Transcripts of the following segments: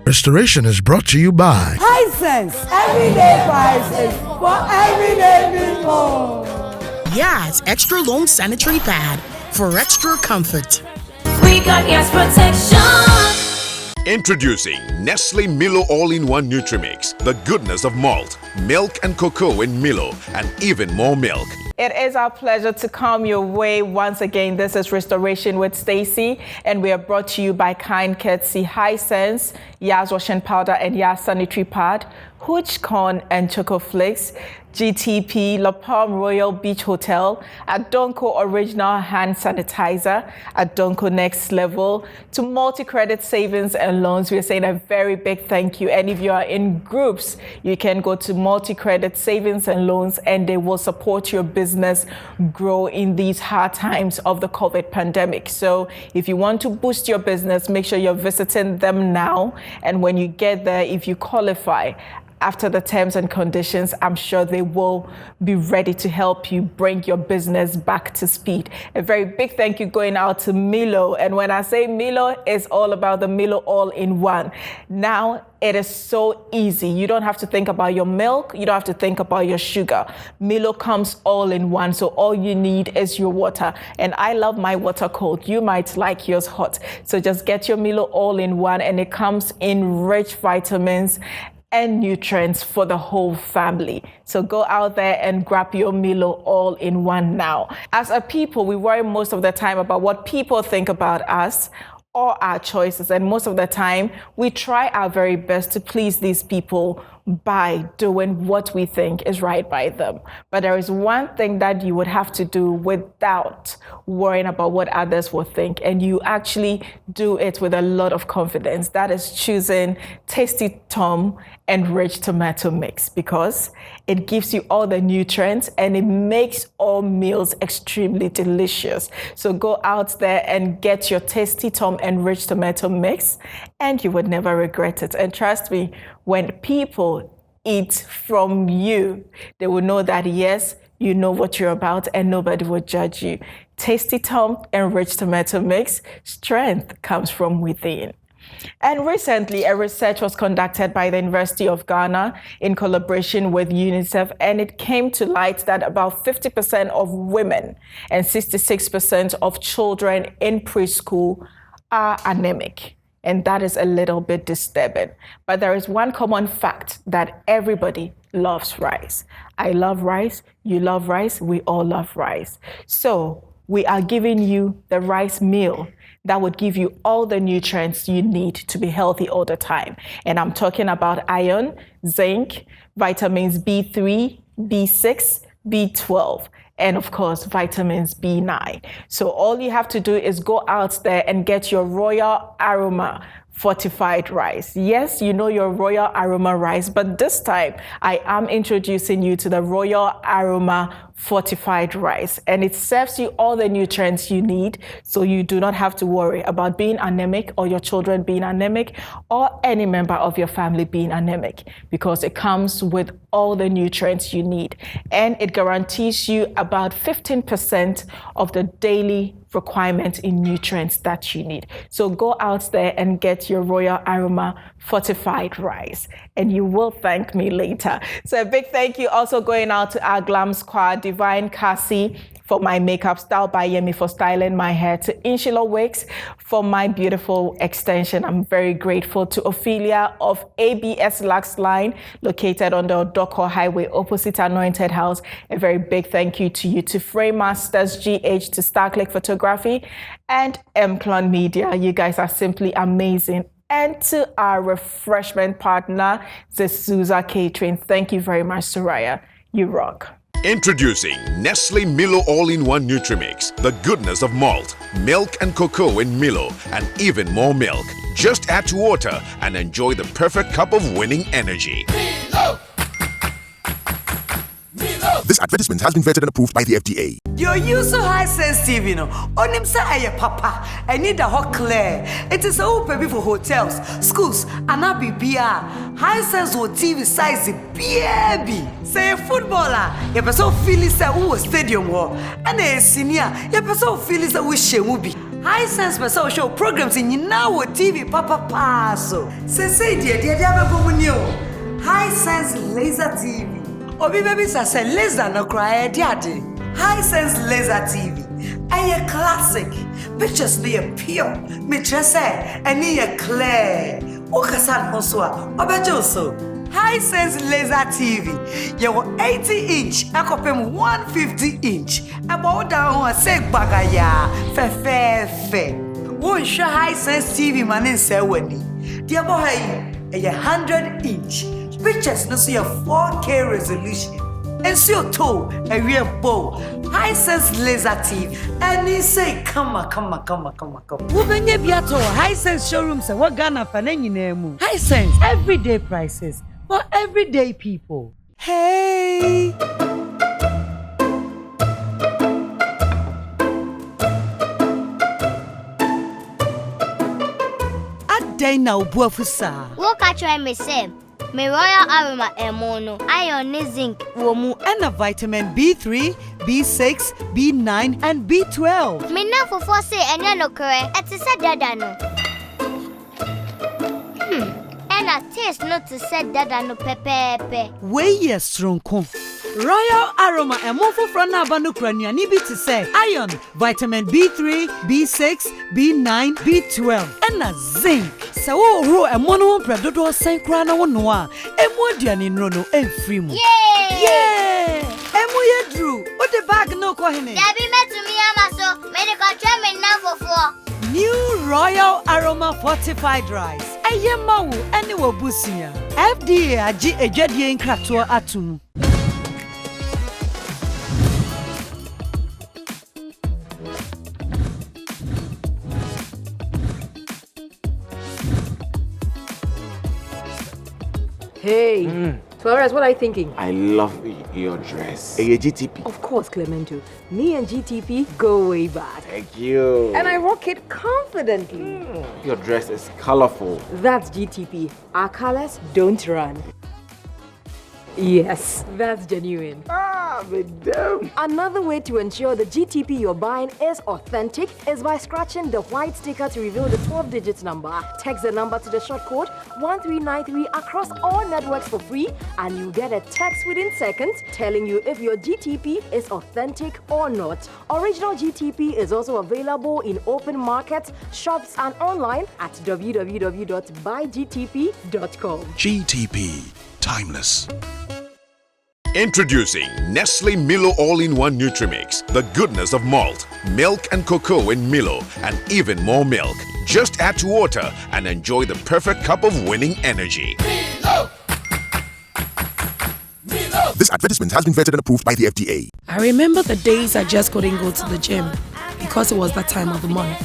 Restoration is brought to you by Hisense, everyday prices for everyday people. Yeah, it's extra long sanitary pad for extra comfort. We got gas protection. Introducing Nestle Milo All-in-One Nutrimix. The goodness of malt, milk and cocoa in Milo, and even more milk. It is our pleasure to come your way once again. This is Restoration with Stacy, and we are brought to you by kind courtesy Hisense, Yas Washing Powder and Yas Sanitary Pad, Hooch Corn and Choco Flakes, GTP, La Palm Royal Beach Hotel, Adonko Original Hand Sanitizer, Adonko Next Level, to Multi-Credit Savings and Loans. We're saying a very big thank you. And if you are in groups, you can go to Multi-Credit Savings and Loans, and they will support your business grow in these hard times of the COVID pandemic. So if you want to boost your business, make sure you're visiting them now. And when you get there, if you qualify, after the terms and conditions, I'm sure they will be ready to help you bring your business back to speed. A very big thank you going out to Milo. And when I say Milo, it's all about the Milo All-in-One. Now, it is so easy. You don't have to think about your milk. You don't have to think about your sugar. Milo comes all in one. So all you need is your water. And I love my water cold. You might like yours hot. So just get your Milo All-in-One, and it comes in rich vitamins and nutrients for the whole family. So go out there and grab your Milo All-in-One now. As a people, we worry most of the time about what people think about us or our choices. And most of the time, we try our very best to please these people by doing what we think is right by them. But there is one thing that you would have to do without worrying about what others will think, and you actually do it with a lot of confidence. That is choosing Tasty Tom Enriched Tomato Mix, because it gives you all the nutrients and it makes all meals extremely delicious. So go out there and get your Tasty Tom Enriched Tomato Mix, and you would never regret it. And trust me, when people eat from you, they will know that, yes, you know what you're about and nobody will judge you. Tasty Tom Enriched Tomato Mix, strength comes from within. And recently, a research was conducted by the University of Ghana in collaboration with UNICEF, and it came to light that about 50% of women and 66% of children in preschool are anemic. And that is a little bit disturbing. But there is one common fact, that everybody loves rice. I love rice, you love rice, we all love rice. So we are giving you the rice meal that would give you all the nutrients you need to be healthy all the time. And I'm talking about iron, zinc, vitamins B3, B6, B12, and of course, vitamins B9. So all you have to do is go out there and get your Royal Aroma fortified rice. Yes, you know your Royal Aroma rice, but this time I am introducing you to the Royal Aroma fortified rice, and it serves you all the nutrients you need, so you do not have to worry about being anemic or your children being anemic or any member of your family being anemic, because it comes with all the nutrients you need, and it guarantees you about 15% of the daily requirement in nutrients that you need. So go out there and get your Royal Aroma fortified rice, and you will thank me later. So a big thank you also going out to our glam squad, Divine Cassie for my makeup, Style by Yemi for styling my hair, to Inshila Wigs for my beautiful extension. I'm very grateful to Ophelia of ABS Lux Line, located on the Odoko Highway opposite Anointed House. A very big thank you to you, to Frame Masters GH, to Starclick Photography, and Mclon Media. You guys are simply amazing. And to our refreshment partner, Zesuza Catering. Thank you very much, Soraya. You rock. Introducing Nestle Milo All-in-One Nutrimix. The goodness of malt, milk and cocoa in Milo, and even more milk. Just add to water and enjoy the perfect cup of winning energy. This advert advertisement has been vetted and approved by the FDA. Your use of high sense TV, no. On him say aye papa. I need a hot clear. It is a open for hotels, schools, and abibia. High sense or TV size baby. Say a footballer, you person feel is a stadium war, and a senior, you person feel is a wish will be. High sense person show programs in now TV papa paso. Say dear High sense laser TV. Obi baby say laser no cry daddy. High sense laser TV. A classic. Pictures they pure. Me just say and they clear. Okasan Hoswa. Obejoso. High sense laser TV. You 80 inch. Akopem 150 inch. About down say bagaya. Fe. Won't show high sense TV man say wendy. Dear boy, a 100 inch. Pictures no see a 4K resolution. And see your toe, a real bow. High sense laser TV. And he say, come. Ubenye biato, high sense showrooms and what Ghana fanenyi nemu. High sense, everyday prices for everyday people. Hey. Adai na ubuafusa. Look at your MSM. Me royal aroma emono, iron zinc, womu, and a vitamin B3, B6, B9, and B12. Me na for say enya no kere, et is a dada no. And a taste not to say dada no pepe. Way yes strong con. Royal aroma emofo frana abanu krania ni bi to say iron, vitamin B3, B6, B9, B12, and a zinc. So ro emono predodo sen kra na wono a emu aduane nro no emfiri mu. Yeah! Emu yedru. O the bag no ko hene. Dabi metumi amaso, me de ko twa me na fofo. New Royal Aroma Fortified Rice. Eye mawu ene wo busia. FDA agi ejwadie nkrato atum. Hey, Flores, what are you thinking? I love your dress. Hey, GTP. Of course, Clemento. Me and GTP go way back. Thank you. And I rock it confidently. Your dress is colorful. That's GTP. Our colors don't run. Yes, that's genuine. Madam. Another way to ensure the GTP you're buying is authentic is by scratching the white sticker to reveal the 12-digit number. Text the number to the short code 1393 across all networks for free, and you get a text within seconds telling you if your GTP is authentic or not. Original GTP is also available in open markets, shops, and online at www.buygtp.com. GTP. Timeless. Introducing Nestle Milo All-in-One Nutrimix. The goodness of malt, milk and cocoa in Milo, and even more milk. Just add to water and enjoy the perfect cup of winning energy. Milo! This advertisement has been vetted and approved by the FDA. I remember the days I just couldn't go to the gym because it was that time of the month.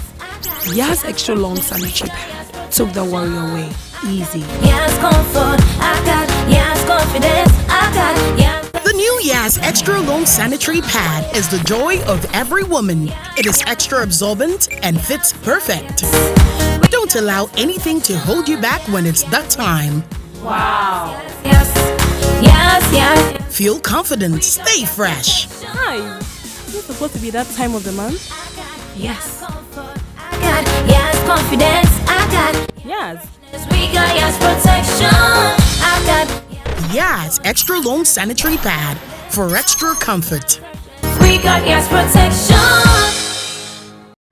Yas extra long sanitary pad took the worry away. Easy. Yes, comfort, I got. Yes, confidence, I got. Yes. The new Yas Extra Long Sanitary Pad is the joy of every woman. It is extra absorbent and fits perfect. Don't allow anything to hold you back when it's that time. Wow. Yes. Feel confident, stay fresh. Hi. Is it supposed to be that time of the month? Yes. I got. Yes, confidence, I got. Yes. We got yes protection, I got. Yas Extra Long Sanitary Pad for extra comfort. We got yes protection.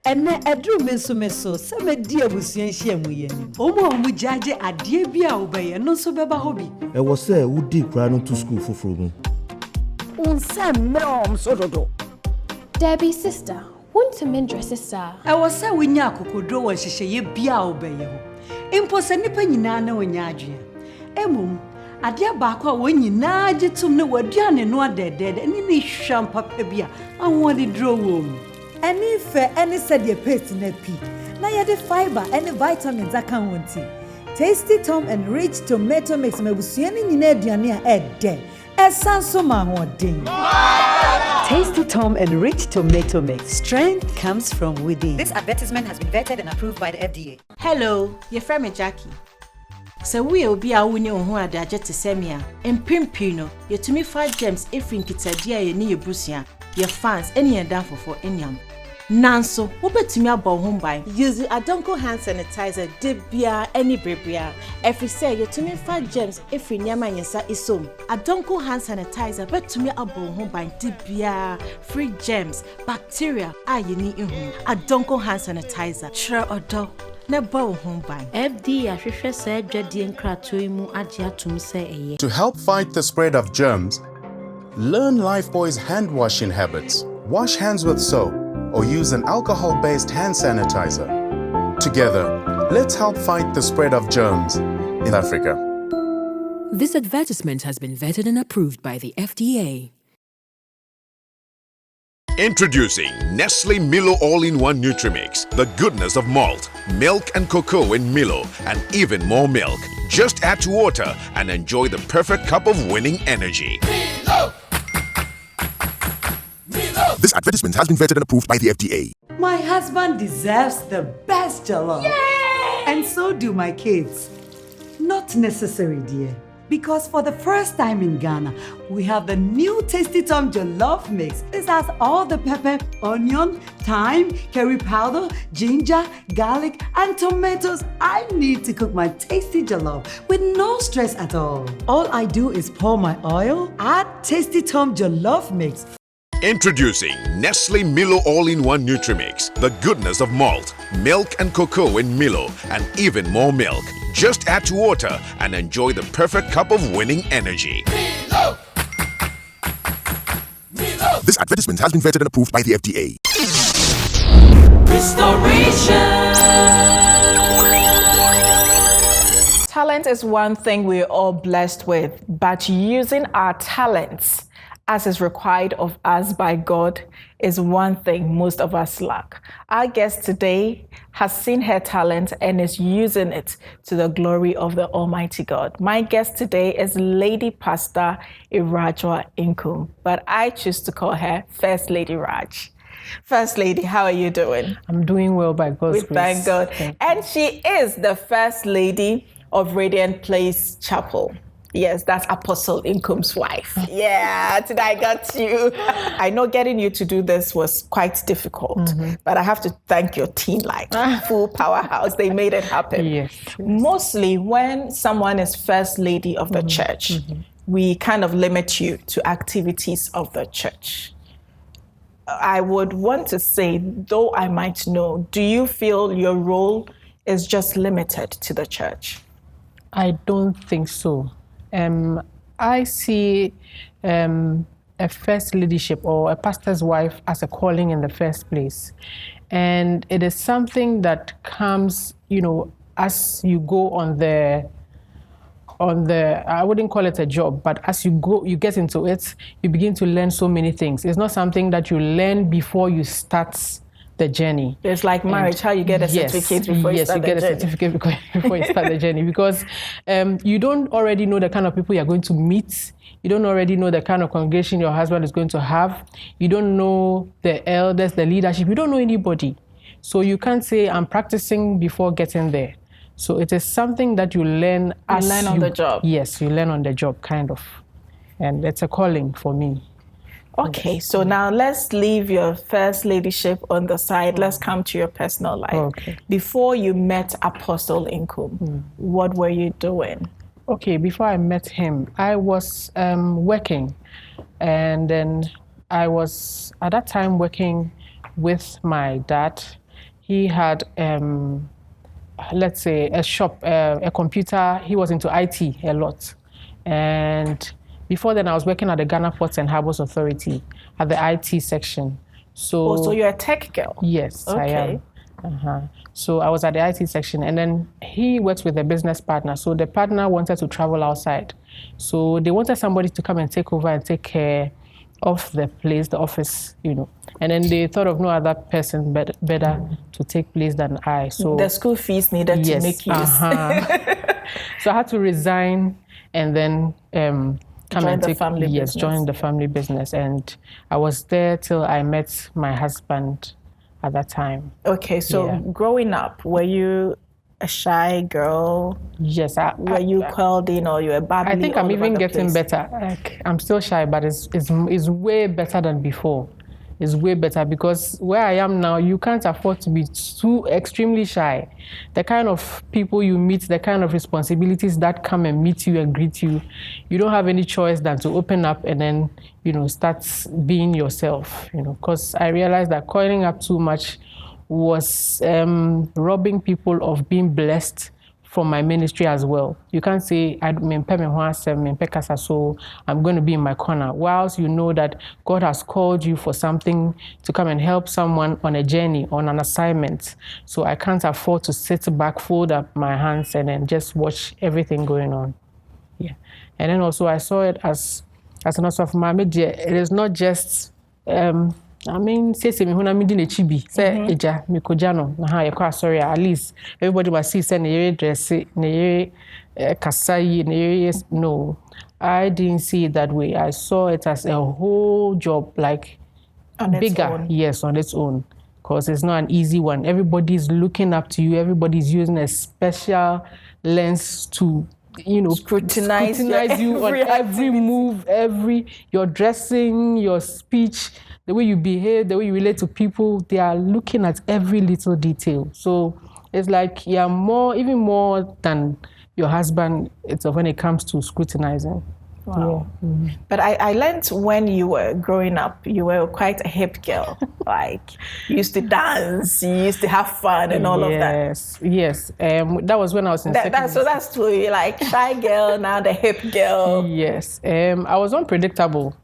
Ene edru meso se me di abusuan hia mu yeni. Omo jaje ade bia obeye no so beba hobi. E wo se wudi kra no to school foforo mu. Unse mrom so dodo. Debbie sister, want to mendra sister. E wo se winya akokodro wo hyehyeye bia obeye ho. Impo se nipa nyina na onya adwe. Emum ade baako a wonyina gitum ne waduane no adedede ni ne hwam papa bia awon de dro wo mu. Any fair any said your paste na pi. Na yede fiber any vitamins aka wonti. Tasty Tom and rich tomato mix mabusuani nyina aduane a ede. Esanso ma ho den. Tasty Tom Enriched Tomato Mix. Strength comes from within. This advertisement has been vetted and approved by the FDA. Hello, your friend Jackie. So we will be a winner who are the jet to semia. And Pimpino, your 25 gems if in Kitsadia, your near Brucia, your fans, any and down for anyam. Nanso, who bet to me about home by using a Donko hand sanitizer, debia, any bribia. If we say your 25 gems, if we near my yesa is so. A Donko hand sanitizer, bet to me about home by debia, free gems, bacteria, you need in home. A Donko hand sanitizer, sure or dog. FD said To help fight the spread of germs, learn Lifebuoy's hand washing habits. Wash hands with soap or use an alcohol-based hand sanitizer. Together, let's help fight the spread of germs in Africa. This advertisement has been vetted and approved by the FDA. Introducing Nestle Milo All-in-One Nutrimix, the goodness of malt, milk and cocoa in Milo, and even more milk. Just add to water and enjoy the perfect cup of winning energy. Milo! This advertisement has been vetted and approved by the FDA. My husband deserves the best jollof. Yay! And so do my kids. Not necessary, dear. Because for the first time in Ghana, we have the new Tasty Tom Jollof Mix. This has all the pepper, onion, thyme, curry powder, ginger, garlic, and tomatoes I need to cook my tasty jollof with no stress at all. All I do is pour my oil, add Tasty Tom Jollof Mix. Introducing Nestle Milo All-in-One Nutrimix, the goodness of malt, milk and cocoa in Milo, and even more milk. Just add to water and enjoy the perfect cup of winning energy. Milo! Milo! This advertisement has been vetted and approved by the FDA. Restoration. Talent is one thing we're all blessed with, but using our talents as is required of us by God is one thing most of us lack. Our guest today has seen her talent and is using it to the glory of the Almighty God. My guest today is Lady Pastor Raj Nkum, but I choose to call her First Lady Raj. First Lady, how are you doing? I'm doing well by God's grace. Thank God. And she is the First Lady of Radiant Place Chapel. Yes, that's Apostle Nkum's wife. Yeah, today I got you. I know getting you to do this was quite difficult, but I have to thank your team, like full powerhouse. They made it happen. Yes. Mostly when someone is First Lady of the church, we kind of limit you to activities of the church. I would want to say, though I might know, do you feel your role is just limited to the church? I don't think so. I see a first leadership or a pastor's wife as a calling in the first place. And it is something that comes, as you go on the, I wouldn't call it a job, but as you get into it, you begin to learn so many things. It's not something that you learn before you start the journey. It's like marriage, how you get a certificate before you start the journey. Yes, you get a certificate before you start the journey, because you don't already know the kind of people you're going to meet. You don't already know the kind of congregation your husband is going to have. You don't know the elders, the leadership. You don't know anybody. So you can't say, I'm practicing before getting there. So it is something that you learn as you learn on the job. Yes, you learn on the job, kind of. And it's a calling for me. Okay, so now let's leave your first ladyship on the side. Let's come to your personal life. Okay. Before you met Apostle Nkum, what were you doing? Okay, before I met him, I was working. And then I was, at that time, working with my dad. He had, let's say, a shop, a computer. He was into IT a lot. And before then, I was working at the Ghana Ports and Harbours Authority at the IT section. So you're a tech girl? Yes, okay. I am. So I was at the IT section, and then he works with a business partner. So the partner wanted to travel outside. So they wanted somebody to come and take over and take care of the place, the office, And then they thought of no other person better to take place than I. So the school fees needed to make use. So I had to resign and then join the family business. join the family business. And I was there till I met my husband at that time. Okay, so growing up, were you a shy girl? Yes. Were you curled in, or you were bubbly? I think I'm even getting better. Like, I'm still shy, but it's way better than before. It's way better because where I am now, you can't afford to be too extremely shy. The kind of people you meet, the kind of responsibilities that come and meet you and greet you, you don't have any choice than to open up and then, start being yourself, because I realized that coiling up too much was robbing people of being blessed from my ministry as well. You can't say, so I'm going to be in my corner. Whilst you know that God has called you for something to come and help someone on a journey, on an assignment. So I can't afford to sit back, fold up my hands, and then just watch everything going on. Yeah. And then also I saw it as an also of my media. It is not just say me when I'm in a chibi. Say eja mi kojano na ha yakwa sorry at least everybody must see say na dress na kasai na no. I didn't see it that way. I saw it as a whole job, like bigger. Yes, on its own. Because it's not an easy one. Everybody's looking up to you. Everybody's using a special lens to scrutinize you on every move, your dressing, your speech, the way you behave, the way you relate to people. They are looking at every little detail. So it's like you're even more than your husband. It's when it comes to scrutinizing. Wow. Yeah. Mm-hmm. But I learned when you were growing up, you were quite a hip girl. Like, you used to dance, you used to have fun and all of that. Yes. That was when I was in secondary. So that's true. You're like shy girl, now the hip girl. Yes. I was unpredictable.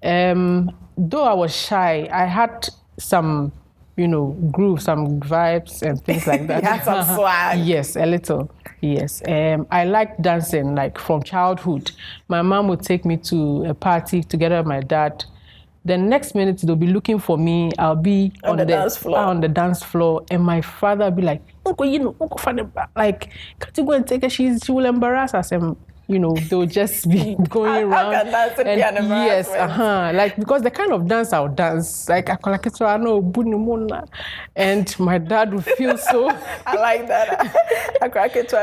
Though I was shy, I had some, grooves, some vibes and things like that. You had some swag. Yes, a little. Yes. I liked dancing, like from childhood. My mom would take me to a party together with my dad. The next minute, they'll be looking for me. I'll be on the dance floor. And my father would be like, Uncle, like, can't you go and take her? She will embarrass us. And, they'll just be going around. Yes, like, because the kind of dance I'll dance, like, and my dad would feel so. I like that.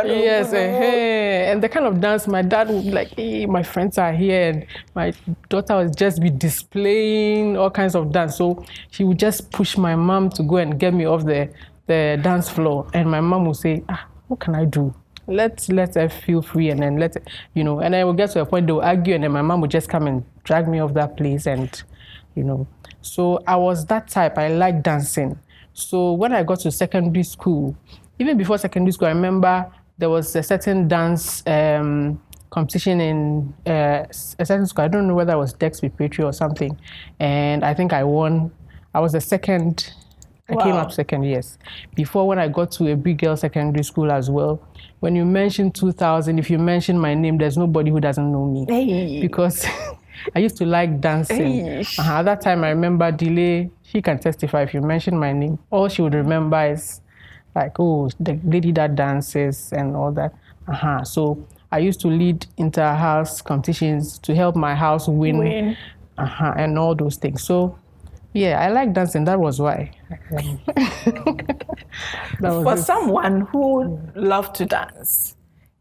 Yes, and the kind of dance my dad would be like, hey, my friends are here, and my daughter would just be displaying all kinds of dance. So she would just push my mom to go and get me off the dance floor, and my mom would say, what can I do? Let her feel free, and then and I would get to a point they would argue, and then my mom would just come and drag me off that place, and so I was that type. I like dancing. So when I got to secondary school, even before secondary school, I remember there was a certain dance competition in a certain school. I don't know whether it was Dex Preparatory or something, and I think I won. I was the second. I came up second, yes. Before, when I got to a big girl secondary school as well, when you mention 2000, if you mention my name, there's nobody who doesn't know me. Hey. Because I used to like dancing. At that time, I remember Delay, she can testify if you mention my name. All she would remember is like, oh, the lady that dances and all that. So I used to lead inter-house competitions to help my house win. And all those things. So yeah, I like dancing. That was why. For someone who loved to dance,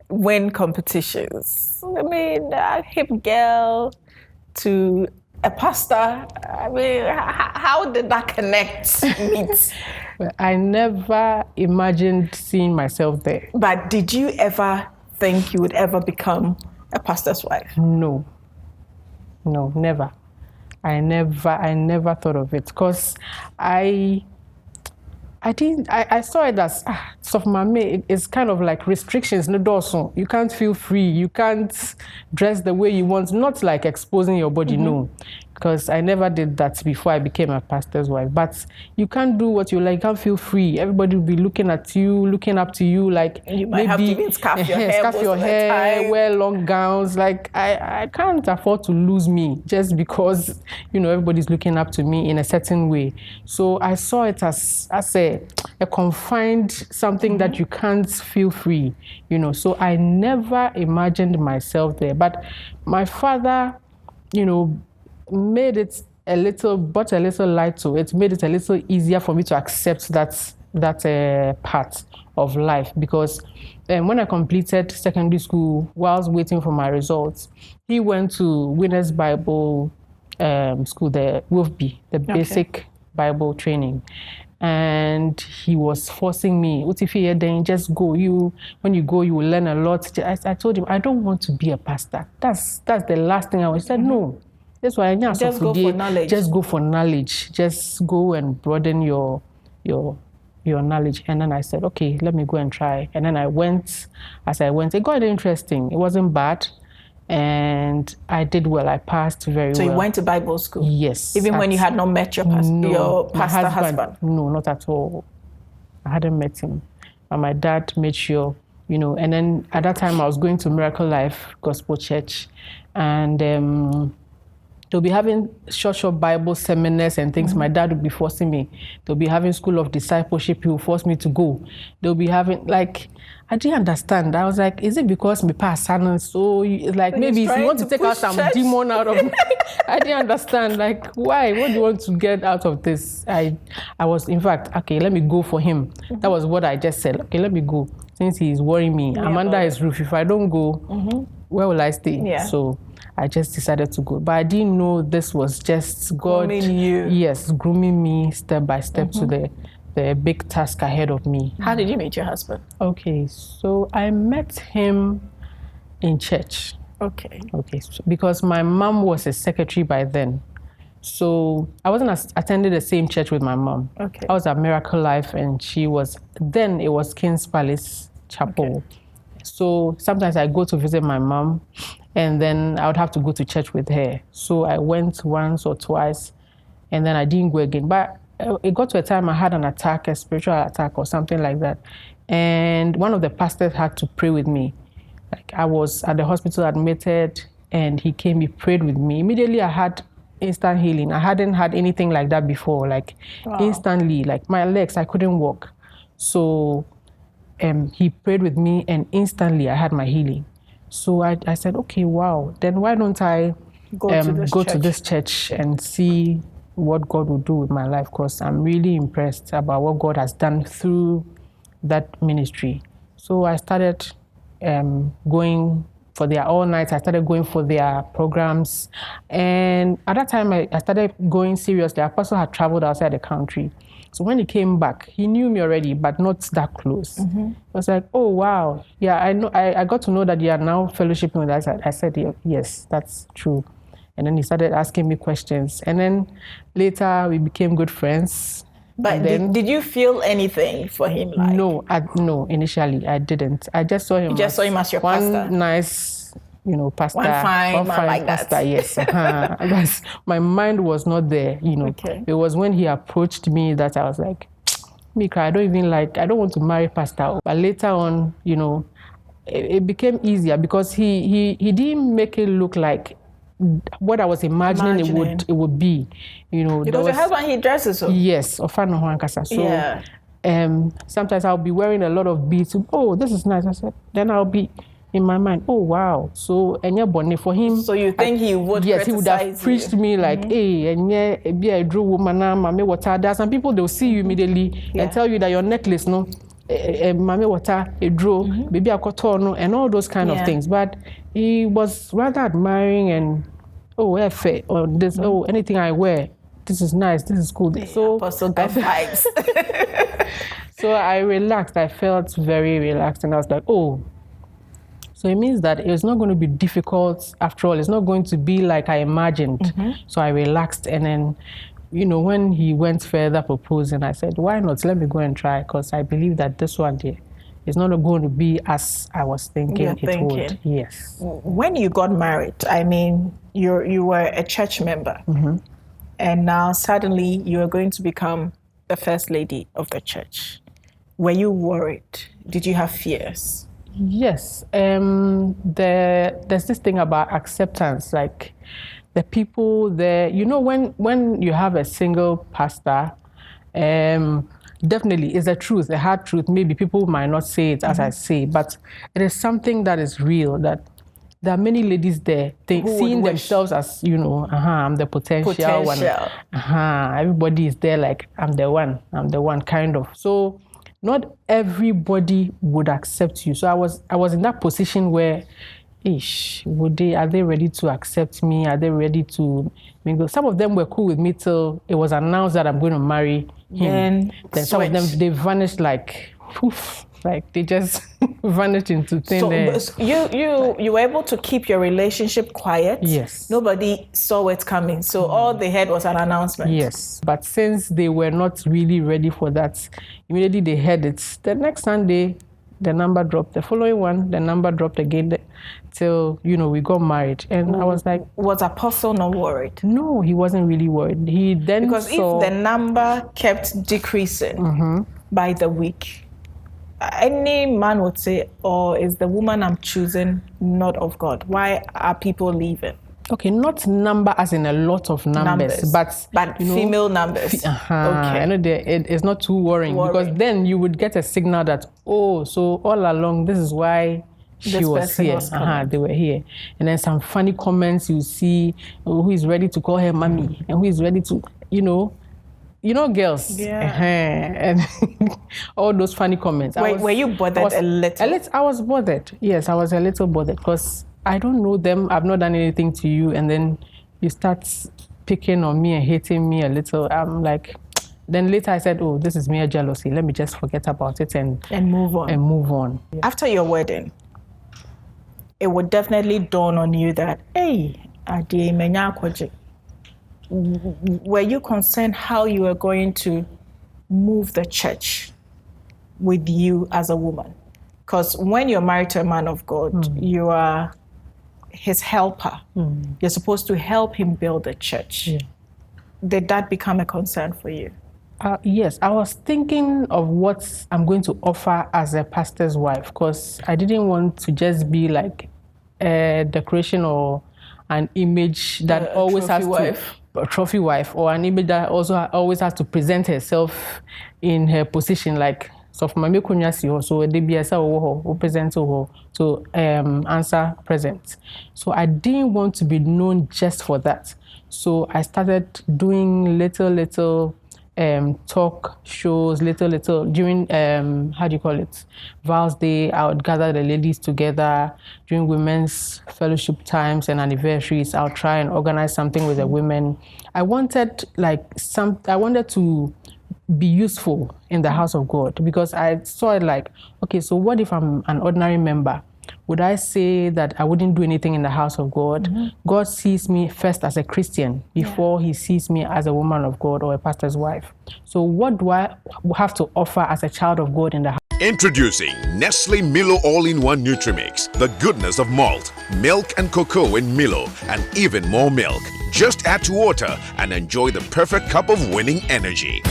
win competitions, I mean, a hip girl to a pastor, I mean, how did that connect meet? I never imagined seeing myself there. But did you ever think you would ever become a pastor's wife? No, never. I never thought of it because I saw it as it's kind of like restrictions. You can't feel free. You can't dress the way you want. Not like exposing your body, no. Because I never did that before I became a pastor's wife. But you can't do what you like. You can't feel free. Everybody will be looking at you, looking up to you. Like you might have to even scarf your hair, wear long gowns. Like I can't afford to lose me just because everybody's looking up to me in a certain way. So I saw it as a confined something that you can't feel free, you know. So I never imagined myself there. But my father, you know, made it brought a little light to it, made it a little easier for me to accept that part of life. Because when I completed secondary school, whilst waiting for my results, he went to Winners Bible School, the WOFB, the basic Bible training. And he was forcing me, what if you then just go, when you go, you will learn a lot. I told him, I don't want to be a pastor. That's the last thing I was. He said, no. That's why I just go for knowledge. Just go for knowledge. Just go and broaden your knowledge. And then I said, okay, let me go and try. And then I went. As I went, it got interesting. It wasn't bad. And I did well. I passed very well. So you went to Bible school? Yes. Even when you had not met your pastor husband? No, not at all. I hadn't met him. And my dad made sure, you know. And then at that time, I was going to Miracle Life Gospel Church. And they'll be having short Bible seminars and things. My dad would be forcing me. They'll be having School of Discipleship. He will force me to go. They'll be having, like, I didn't understand. I was like, is it because me pass son? So, like, maybe if you want to take out some demon out of me. I didn't understand. Like, why? What do you want to get out of this? I was, in fact, okay, let me go for him. That was what I just said. Okay, let me go. Since he's worrying me, I'm under his roof. If I don't go, where will I stay? Yeah. So I just decided to go. But I didn't know this was just God. Grooming you. Yes, grooming me step by step to the big task ahead of me. How did you meet your husband? Okay, so I met him in church. Okay. So because my mom was a secretary by then. So I wasn't attending the same church with my mom. Okay. I was at Miracle Life and she was, then it was King's Palace Chapel. Okay. So sometimes I go to visit my mom and then I would have to go to church with her. So I went once or twice and then I didn't go again. But it got to a time I had an attack, a spiritual attack or something like that. And one of the pastors had to pray with me. Like I was at the hospital admitted and he came, he prayed with me. Immediately I had instant healing. I hadn't had anything like that before, like instantly, like my legs, I couldn't walk. So he prayed with me and instantly I had my healing. So I said, okay, wow, then why don't I go to this church and see what God will do with my life, because I'm really impressed about what God has done through that ministry. So I started going for their all nights. I started going for their programs. And at that time, I started going seriously. The apostle had traveled outside the country. So when he came back, he knew me already, but not that close. I was like, oh, wow. Yeah, I know. I got to know that you are now fellowshipping with us. I said, yes, that's true. And then he started asking me questions. And then later we became good friends. But did you feel anything for him? Like? No, initially I didn't. I just saw him. You just saw him as your pastor? One nice, pastor. One fine man like pastor, that. Yes. My mind was not there, Okay. It was when he approached me that I was like, Mika, I don't want to marry pastor. But later on, it became easier because he didn't make it look like what I was imagining it would be, Because your husband, he dresses so. Yes, so yeah. Sometimes I'll be wearing a lot of beads. Oh, this is nice. I said, then I'll be in my mind, oh wow. So for him. So you think he would? Yes, he would have preached me like, hey, and be a drew woman, mame water. There are some people they'll see you immediately and tell you that your necklace, no, mame water, a draw, baby a cotton, and all those kind of things. But he was rather admiring and fair or this, anything I wear, this is nice, this is cool. So vibes. So I relaxed. I felt very relaxed, and I was like, oh. So it means that it's not going to be difficult after all. It's not going to be like I imagined. So I relaxed, and then, when he went further proposing, I said, why not? Let me go and try, because I believe that this one day is not going to be as I was thinking it would. Yes. When you got married, I mean, you were a church member, and now suddenly you are going to become the first lady of the church. Were you worried? Did you have fears? Yes. There's this thing about acceptance, like the people there. When you have a single pastor, definitely it's the truth, the hard truth. Maybe people might not say it as I say, but it is something that is real, that there are many ladies there seeing themselves as, I'm the potential one. Everybody is there like, I'm the one kind of. So not everybody would accept you. So I was in that position where, are they ready to accept me? Are they ready to mingle? Some of them were cool with me till it was announced that I'm going to marry him. Then some of them, they vanished like, poof. Like they just vanished into thin air. So you were able to keep your relationship quiet? Yes. Nobody saw it coming. So all they heard was an announcement? Yes. But since they were not really ready for that, immediately they heard it. The next Sunday, the number dropped. The following one, the number dropped again till, we got married. And I was like... Was Apostle not worried? No, he wasn't really worried. He then Because if the number kept decreasing by the week, any man would say, is the woman I'm choosing not of God? Why are people leaving? Okay, not number as in a lot of numbers. but female numbers. Okay. I know it's not too worrying because then you would get a signal that, so all along this is why she was here. They were here. And then some funny comments you see, who is ready to call her mommy and who is ready to, girls. And all those funny comments. Were you bothered a little? I was bothered. Yes, I was a little bothered because I don't know them. I've not done anything to you. And then you start picking on me and hating me a little. I'm like, then later I said, this is mere jealousy. Let me just forget about it and move on. After your wedding, it would definitely dawn on you that, were you concerned how you were going to move the church with you as a woman? Because when you're married to a man of God, you are his helper. You're supposed to help him build the church. Did that become a concern for you? Yes, I was thinking of what I'm going to offer as a pastor's wife, because I didn't want to just be like a decoration or an image that always has a trophy wife, or an image that also always has to present herself in her position, like so for my mekunyasi also they be present to answer present. So I didn't want to be known just for that. So I started doing little talk shows, little during Vows Day. I would gather the ladies together during women's fellowship times and anniversaries. I'll try and organize something with the women. I wanted to be useful in the house of God, because I saw it like, okay, so what if I'm an ordinary member? Would I say that I wouldn't do anything in the house of God? God sees me first as a Christian before he sees me as a woman of God or a pastor's wife. So what do I have to offer as a child of God in the house? Introducing Nestle Milo All-in-One Nutrimix. The goodness of malt, milk and cocoa in Milo, and even more milk. Just add to water and enjoy the perfect cup of winning energy.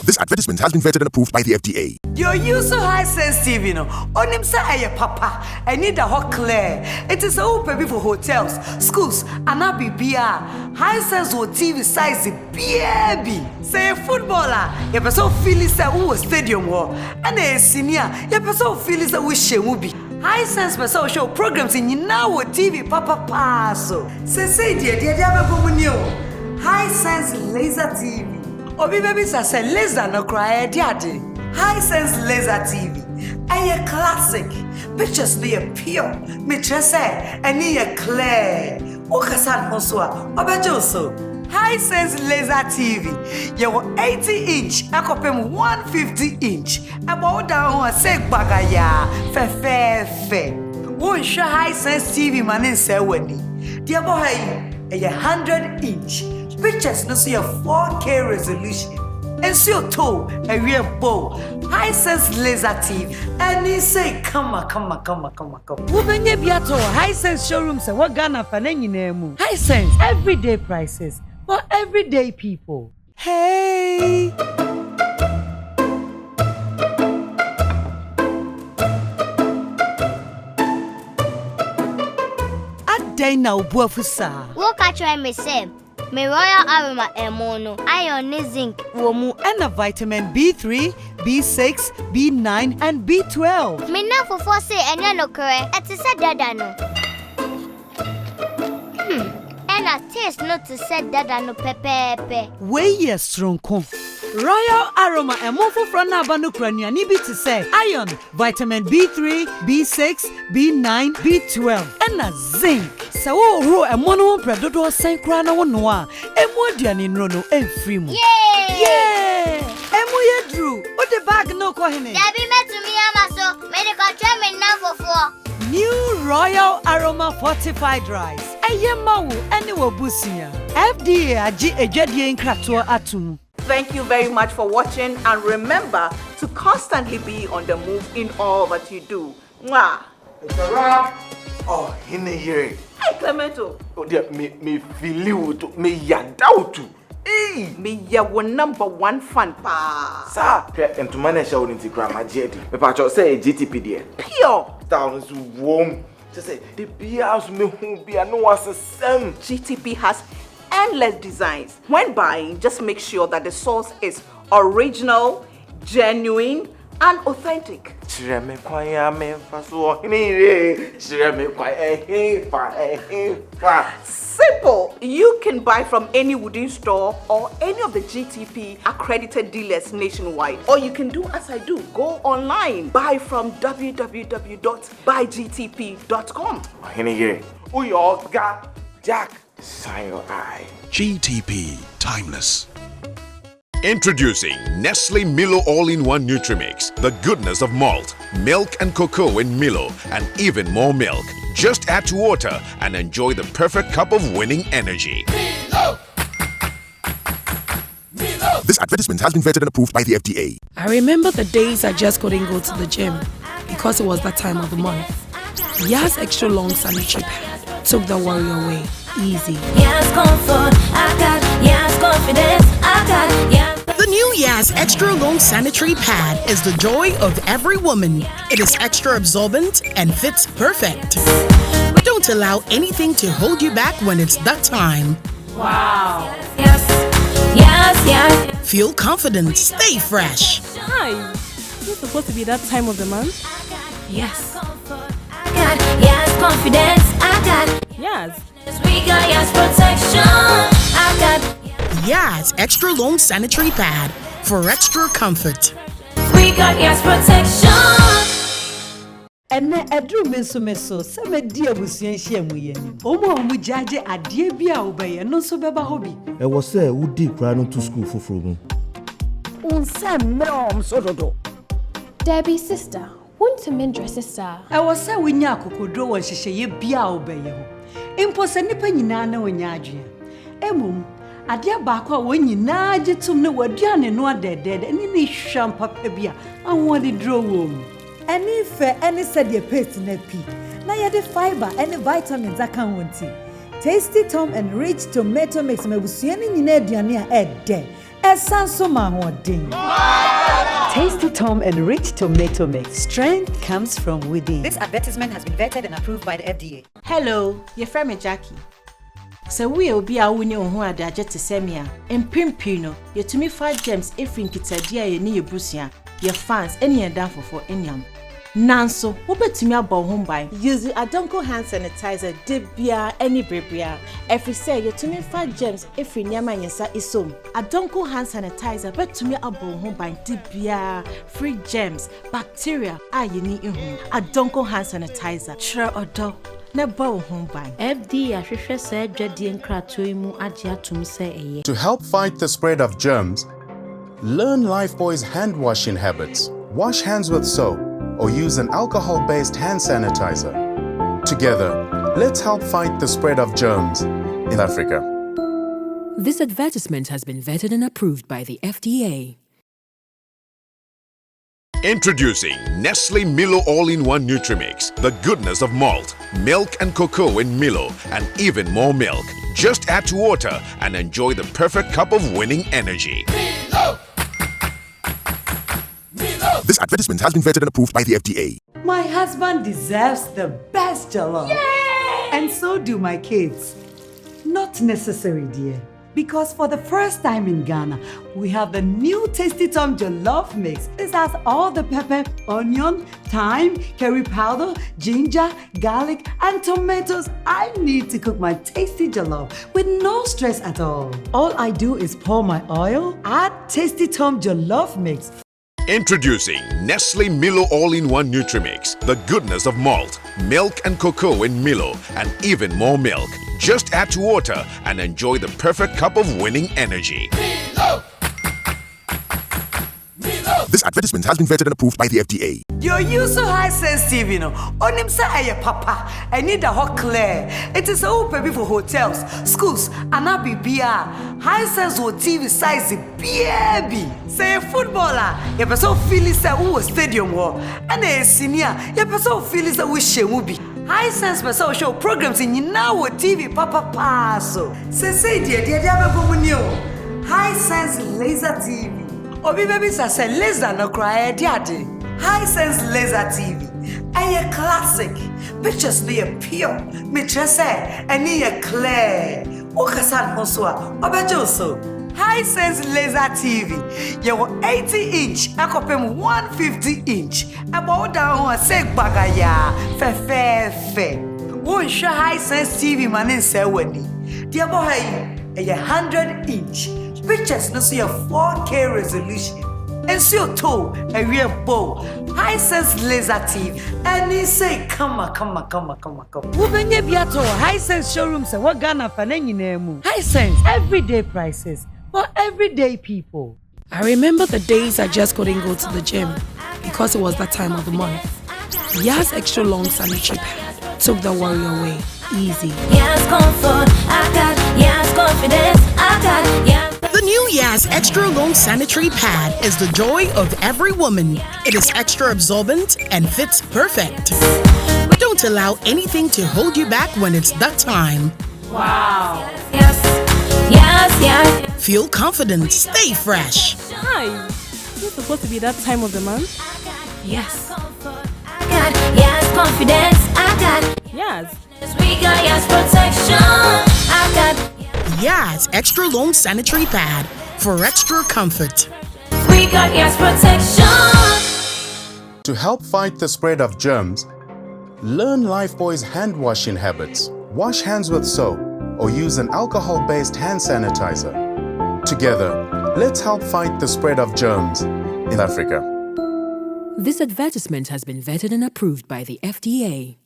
This advertisement has been vetted and approved by the FDA. Your use of high sense TV, onimsa aye papa, I need a hot clear. It is open for hotels, schools, and abibia. High sense or TV size baby. Say footballer, your person feels that who stadium war, and a senior, your person feels that we shall be. High sense person show programs in now TV papa paso. Say dear High sense laser TV. Obi baby say laser no cry daddy. High sense laser TV. Aye classic. Pictures near pure. Me just say any clear. Okasan hoswa. Obejoso. High sense laser TV. You 80-inch. Akopem 150-inch. About down say bagaya. Fe. Won't show high sense TV manin say weni. Dear boy, a 100-inch. Pictures no see a 4K resolution. And see your toe, a real bow. High sense laser TV. And he say, come. Woman Biato, High Sense showrooms and what Ghana for name. High Sense, everyday prices for everyday people. Hey. What catch I may say? Me Royal Aroma Emono, iron ni zinc, womu. And vitamin B3, B6, B9, and B12. Me na for say enya no kore, eti se dada no. And a taste not to say dada no pepepe. Wey yes stronko. Royal Aroma Emofo Frana Banu Krania ni bi to say iron, vitamin B3, B6, B9, B12, and a zinc. So wo emono predodo sen kra na wono a emu aduane nro no emfiri mu. Yeah! Emu ye drew. O the bag no ko hene. Dabi metumi amaso, me de ko me na fofo. New Royal Aroma Fortified Rice. Ayemawu ene wo busia. FDA agi ejwadie nkratoa atum. Thank you very much for watching, and remember to constantly be on the move in all that you do. Mwah! It's a wrap. Oh, in a year. Hey, Clemento. Oh, dear, me feel you to me yandautu. Hey, me ya one #1 fan pa. Sir, and to manage our Instagram, jetty. Me patch say GTP dear. Pure. Down is warm. To say the beers me who be no was the same. GTP has endless designs. When buying, just make sure that the source is original, genuine, and authentic. Simple. You can buy from any wooden store or any of the GTP accredited dealers nationwide. Or you can do as I do. Go online. Buy from www.buygtp.com. Oh, you got Jack. Sign your eye. GTP Timeless. Introducing Nestle Milo All-in-One Nutrimix. The goodness of malt, milk and cocoa in Milo, and even more milk. Just add to water and enjoy the perfect cup of winning energy. Milo! This advertisement has been vetted and approved by the FDA. I remember the days I just couldn't go to the gym because it was that time of the month. Yas extra long sanitary pad took the worry away. Easy. Yes, comfort, I got. Yes, confidence, I got. Yes. The new Yas Extra Long Sanitary Pad is the joy of every woman. It is extra absorbent and fits perfect. Don't allow anything to hold you back when it's that time. Wow. Yes, yes, yes. Feel confident, stay fresh. Hi. Is it supposed to be that time of the month? Yes. I got. Yes, confidence, I got. Yes. We got yes protection. I got Yas Extra Long Sanitary Pad for extra comfort. We got yes protection. Ene edru meso se me di abusuan hia mu yeni. Omo jaje ade bia wo be ye no so beba hobi. E wo se wo di kra no to school foforo mu. Unse mom so dodo. Debbie sister, want to mendress sister. E wo se winya akokodro won hyehyeye bia wo be ye ho. Impo se nipa nyina na wonya adwe. Emum ade baako a wonyina agitum ne waduane no adedede ni ni hwam papa bia awon dro wo mu. Any fair, any said your paste in a pea. Now you the fiber, any vitamins I can't want to. Tasty Tom and rich tomato mix me busiani in Ediania ed day. As Sansoma ding. Tasty Tom and rich tomato mix. Strength comes from within. This advertisement has been vetted and approved by the FDA. Hello, your friend Jackie. So we will be a winning who are there just to send me and pimpino. You to me 5 gems if in Kitadia, you need your brucia, your fans, any and down for any. Nanso, what bet to me about home by? Use the Adonko hand sanitizer, debia, any bribia. Every say you to me 5 gems if in Yama Yasa is so. Adonko hand sanitizer, bet to me about home by debia, free gems, bacteria, you need in home. Adonko hand sanitizer, sure or dog. Never home by FDA said To help fight the spread of germs, learn Lifebuoy's hand washing habits. Wash hands with soap or use an alcohol-based hand sanitizer. Together, let's help fight the spread of germs in Africa. This advertisement has been vetted and approved by the FDA. Introducing Nestle Milo All-in-One Nutrimix. The goodness of malt, milk and cocoa in Milo, and even more milk. Just add to water and enjoy the perfect cup of winning energy. Milo! This advertisement has been vetted and approved by the FDA. My husband deserves the best jollof. Yay! And so do my kids. Not necessary, dear. Because for the first time in Ghana, we have the new Tasty Tom Jollof Mix. This has all the pepper, onion, thyme, curry powder, ginger, garlic, and tomatoes I need to cook my tasty jollof with no stress at all. All I do is pour my oil, add Tasty Tom Jollof Mix. Introducing Nestle Milo All-in-One Nutrimix. The goodness of malt, milk and cocoa in Milo, and even more milk. Just add to water and enjoy the perfect cup of winning energy. This advertisement has been vetted and approved by the FDA. You're used to high sensitive, you know. Onimsa aye papa. I need a hot clear. It is all baby for hotels, schools, and abibia. High sense or TV size baby. Say a footballer, you person feel say who stadium war. And a senior, you person feel say who she will be. High sense person show programs in now TV papa paso. Say dear High sense laser TV. Obi baby say laser no cry daddy. High sense laser TV. A classic. Pictures be a pure. Me just say any a clear. Okasan Hoswa. Obejoso. High sense laser TV. You 80-inch. Akopem 150-inch. About down one seg bagaya. Fe. Won't show high sense TV man in say wenny. Dear boy, a 100-inch. Pictures no see a 4K resolution. And see your toe, a real bow. High sense laser TV. And he say, come. Ubenye biato, high sense showrooms and what Ghana fanengi nemu. High sense, everyday prices for everyday people. I remember the days I just couldn't go to the gym because it was that time of the month. Yas extra long sanitary pad took the worry away. Easy. Yes, comfort, I got. Yes, confidence, I got. Yes. The new Yas Extra Long Sanitary Pad is the joy of every woman. It is extra absorbent and fits perfect. Don't allow anything to hold you back when it's that time. Wow. Yes. Feel confident, stay fresh. Hi. Is it supposed to be that time of the month? Yes. I got. Yes, confidence, I got. Yes. We got yes protection, I got. Yas Extra Long Sanitary Pad for extra comfort. We got yes protection. To help fight the spread of germs, learn Lifebuoy's hand washing habits. Wash hands with soap or use an alcohol-based hand sanitizer. Together, let's help fight the spread of germs in Africa. This advertisement has been vetted and approved by the FDA.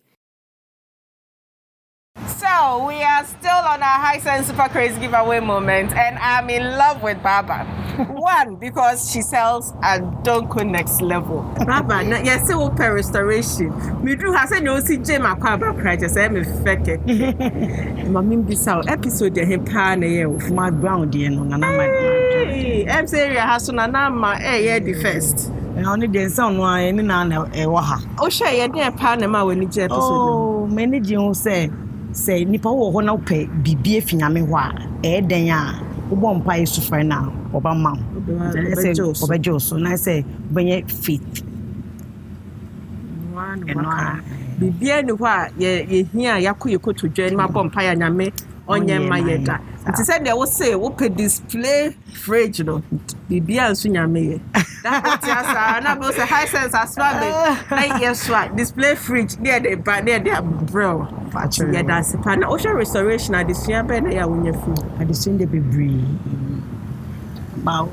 So we are still on our High Sense Super Crazy giveaway moment, and I'm in love with Baba. One, because she sells and don't go next level. Baba, yes, so per restoration. Me do has no see Jim Aquaba practice. I'm a fake. Mamim Bissau episode the him pan of my ground, dear no Nana. I'm saying has to Nana, the first. Only the sound wine in an waha. Oh, share your dear Panama when it's episode. Oh, many Jim say nipa wo ho na pe bibie finyame ho a den a wo bom pa yesu fa na oba ma obejo so na say benye faith bibie ni ho a ye hia yakoye kotodwa ma bom pa ya nyame onye ma yeda nti say de wo say wo pe display fridge no bibie anso nyame ye that what ya say na be say high sense aswa be na yes what display fridge near the bro yeah, that's a pan. Ocean restoration at the same time, I will food. At the same day, be Bow,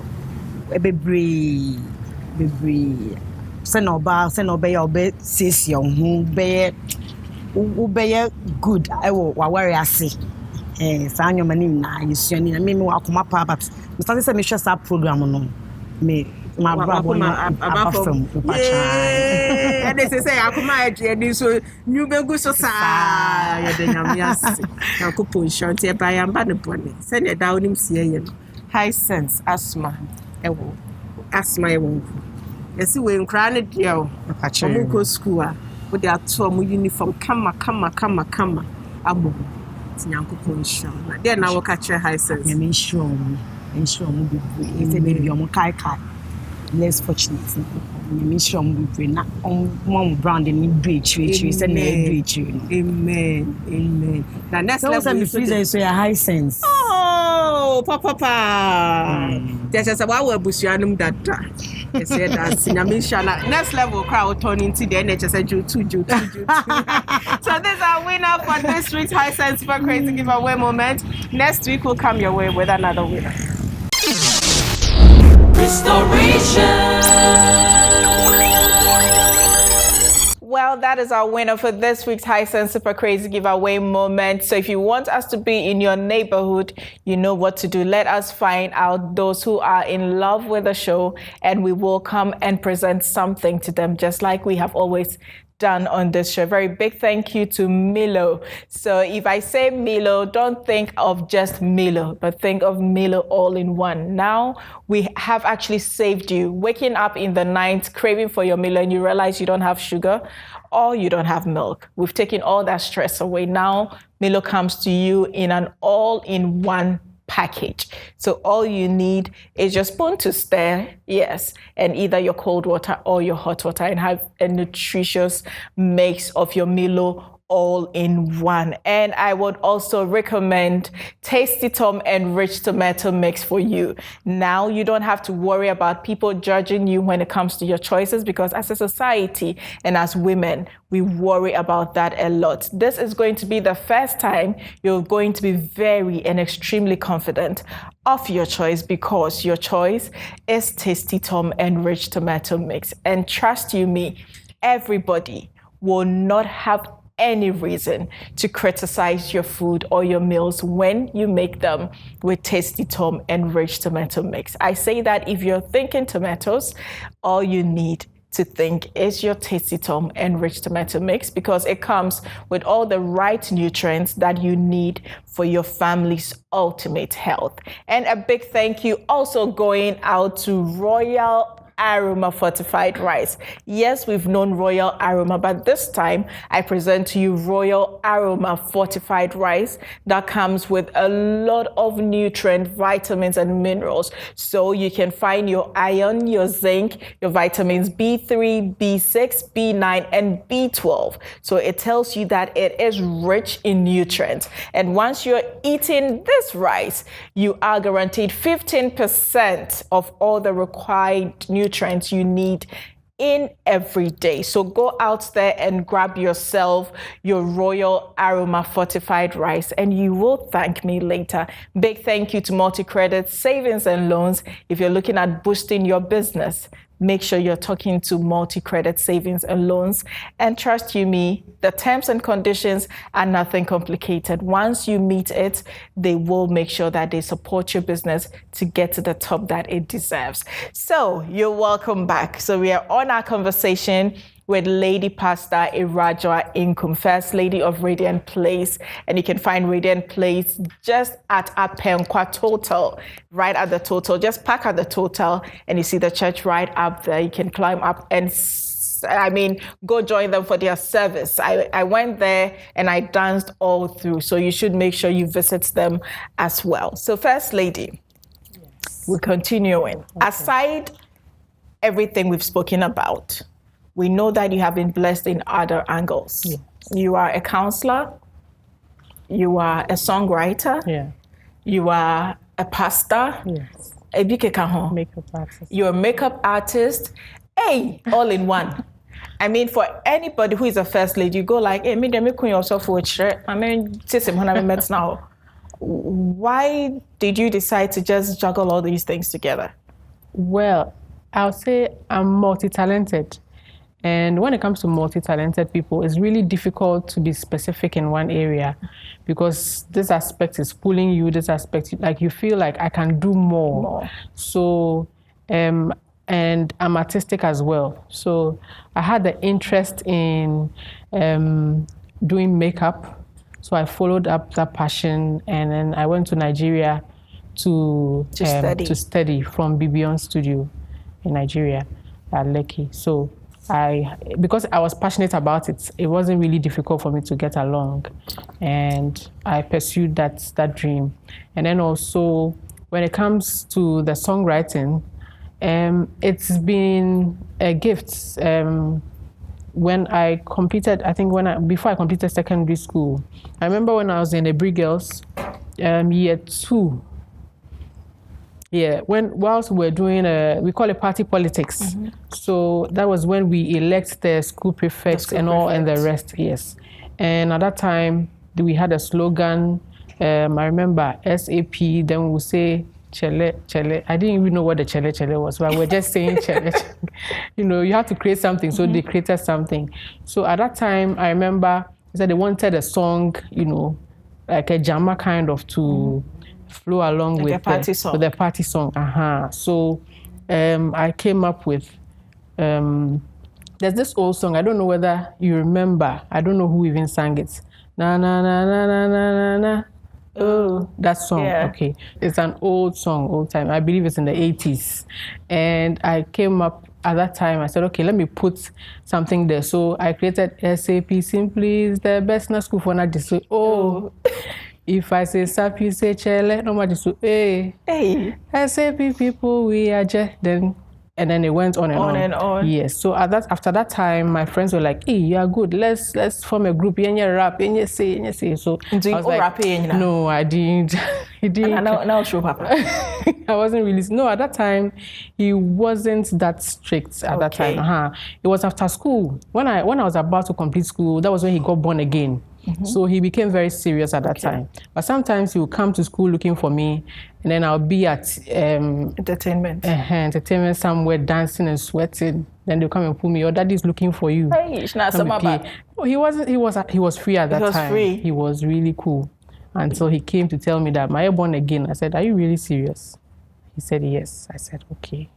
be Send obey your bed, says young who bear good. I will worry. I see. Sign your money now. You see, I mean, walk my papa, but we started a mission program on me. My brother, apart from and they say, I come out here, so you be good so sad. You don't have I could push on here by and bad upon it. Send it down him, see high sense, asthma, asthma. You see, when crying, yo, I go school with their two uniform, come. Abu, it's Yanko Punshon. Then I will catch your high sense. I'm sure, it's a baby, you're kai. Less fortunate. Mission we bring on brand in bridge, which is an bridge. Amen. Now next level is a high sense. Oh, Oh, papa. There's a wow busianum that. Yes, that's next level crowd turn into the NHS Ju2. So this is our winner for this week's High Sense for Crazy Giveaway moment. Next week will come your way with another winner. Well, that is our winner for this week's High Sense Super Crazy Giveaway moment. So if you want us to be in your neighborhood, you know what to do. Let us find out those who are in love with the show, and we will come and present something to them, just like we have always done on this show. Very big thank you to Milo. So if I say Milo, don't think of just Milo, but think of Milo all in one. Now we have actually saved you waking up in the night craving for your Milo and you realize you don't have sugar or you don't have milk. We've taken all that stress away. Now Milo comes to you in an all-in-one package. So all you need is your spoon to stir, yes, and either your cold water or your hot water, and have a nutritious mix of your Milo all in one. And I would also recommend Tasty Tom Enriched Tomato Mix for you. Now you don't have to worry about people judging you when it comes to your choices, because as a society and as women, we worry about that a lot. This is going to be the first time you're going to be very and extremely confident of your choice, because your choice is Tasty Tom Enriched Tomato Mix. And trust you me, everybody will not have any reason to criticize your food or your meals when you make them with Tasty Tom Enriched Tomato Mix. I say that if you're thinking tomatoes, all you need to think is your Tasty Tom Enriched Tomato Mix, because it comes with all the right nutrients that you need for your family's ultimate health. And a big thank you also going out to Royal Aroma fortified rice. Yes, we've known Royal Aroma, but this time I present to you Royal Aroma fortified rice that comes with a lot of nutrients, vitamins, and minerals. So you can find your iron, your zinc, your vitamins B3, B6, B9, and B12. So it tells you that it is rich in nutrients. And once you're eating this rice, you are guaranteed 15% of all the required nutrients you need in every day. So go out there and grab yourself your Royal Aroma fortified rice, and you will thank me later. Big thank you to Multi-Credit Savings and Loans. If you're looking at boosting your business, make sure you're talking to Multi-Credit Savings and Loans. And trust you me, the terms and conditions are nothing complicated. Once you meet it, they will make sure that they support your business to get to the top that it deserves. So you're welcome back. So we are on our conversation with Lady Pastor Raj Nkum, First Lady of Radiant Place. And you can find Radiant Place just at Apenkwa Total, right at the Total. Just park at the Total and you see the church right up there. You can climb up and go join them for their service. I went there and I danced all through. So you should make sure you visit them as well. So First Lady, yes, we're continuing. Okay. Aside everything we've spoken about, we know that you have been blessed in other angles. Yes. You are a counselor, you are a songwriter, yeah, you are a pastor, yes, makeup artist. You're a makeup artist, hey, all in one. I mean, for anybody who is a first lady, you go like, hey, me yourself for now. Why did you decide to just juggle all these things together? Well, I'll say I'm multi-talented. And when it comes to multi-talented people, it's really difficult to be specific in one area, because this aspect is pulling you, this aspect, like you feel like I can do more. So, and I'm artistic as well. So I had the interest in doing makeup. So I followed up that passion, and then I went to Nigeria to study from Bibion Studio in Nigeria at Lekki. So because I was passionate about it, it wasn't really difficult for me to get along, and I pursued that dream. And then also, when it comes to the songwriting, it's been a gift. When I completed, before I completed secondary school, I remember when I was in the Brig Girls, year 2, Yeah, whilst we were doing we call it party politics. So that was when we elect the school prefects and the rest. Yes, and at that time we had a slogan. I remember SAP. Then we would say chele chele. I didn't even know what the chele chele was, but we're just saying chele. You know, you have to create something. So they created something. So at that time, I remember they wanted a song, you know, like a jama kind of to flow along like with the party song. So I came up with there's this old song. I don't know whether you remember. I don't know who even sang it. Na na na na na na na na. Oh, that song. Okay, it's an old song, old time. I believe it's in the 80s. And I came up at that time. I said, okay, let me put something there. So I created SAP. Simply is the best na school for na just say, oh. If I say SAP, you say chele. No matter so, hey, SAP people, we are just then. And then it went on and on. Yes. So after that time, my friends were like, "Hey, you are good. Let's form a group. You rap, you say. So I was like, no, I didn't. He didn't. Now show Papa. I wasn't really. No, at that time, he wasn't that strict. At that time, It was after school. When I was about to complete school, that was when he got born again. So he became very serious at that time. But sometimes he would come to school looking for me, and then I'll be at entertainment somewhere, dancing and sweating. Then they'll come and pull me. Your daddy's looking for you. Hey, it's not no, he wasn't. He was free at that time. Free. He was really cool. And so he came to tell me that I'm born again. I said, "Are you really serious?" He said, "Yes." I said, "Okay.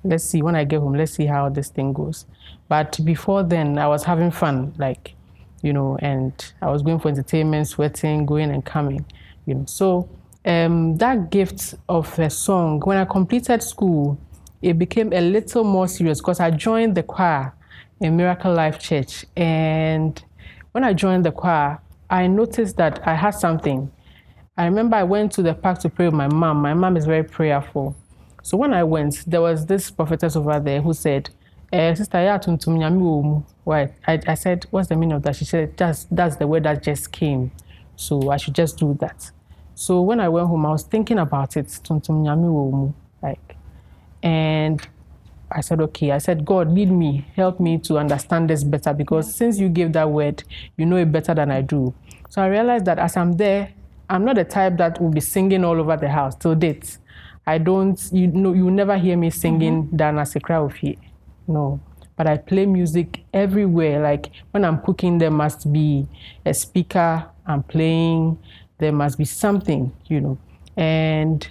Let's see. When I get home, let's see how this thing goes." But before then, I was having fun, like, you know, and I was going for entertainment, sweating, going and coming, you know. So that gift of a song, when I completed school, it became a little more serious because I joined the choir in Miracle Life Church. And when I joined the choir, I noticed that I had something. I remember I went to the park to pray with my mom. My mom is very prayerful. So when I went, there was this prophetess over there who said, Sister, I said, what's the meaning of that? She said, that's the word that just came. So I should just do that. So when I went home, I was thinking about it. And I said, okay. I said, God, lead me, help me to understand this better, because since you gave that word, you know it better than I do. So I realized that as I'm there, I'm not the type that will be singing all over the house till date. I don't, you never hear me singing down as a crowd here. No, but I play music everywhere. Like when I'm cooking, there must be a speaker. I'm playing. There must be something, you know. And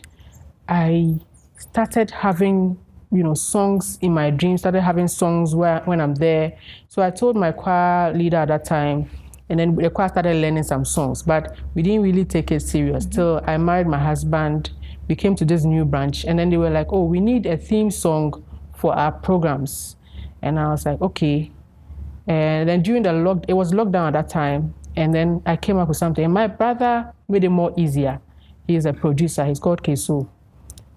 I started having, you know, songs in my dreams. Started having songs when I'm there. So I told my choir leader at that time, and then the choir started learning some songs. But we didn't really take it serious till I married my husband. We came to this new branch, and then they were like, "Oh, we need a theme song for our programs." And I was like, okay. And then during it was lockdown at that time, and then I came up with something. And my brother made it more easier. He's a producer. He's called Keso.